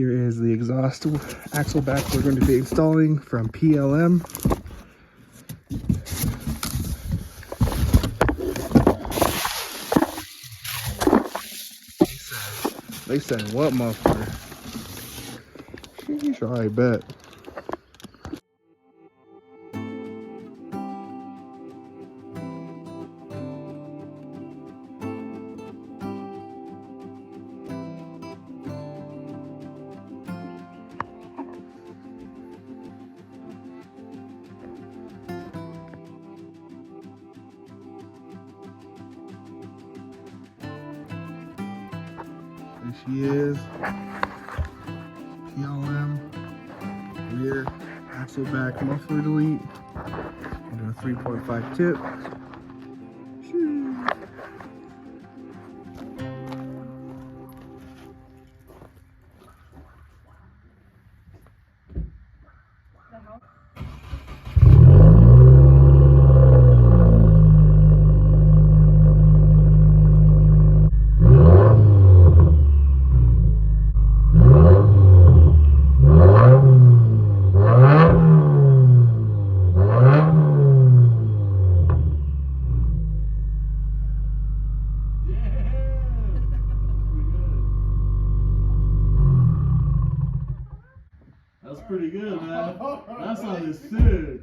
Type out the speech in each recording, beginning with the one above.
Here is the exhaust axle back we're going to be installing from PLM. They said what muffler? Sheesh, I bet. There she is. PLM rear axle back muffler delete. Do a 3.5 tip. That's pretty good, man. That sounded sick.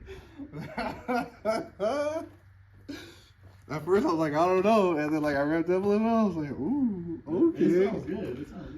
At first I was like, I don't know, and then like I revved up a little, I was like, ooh, okay. It sounds good. It sounds good.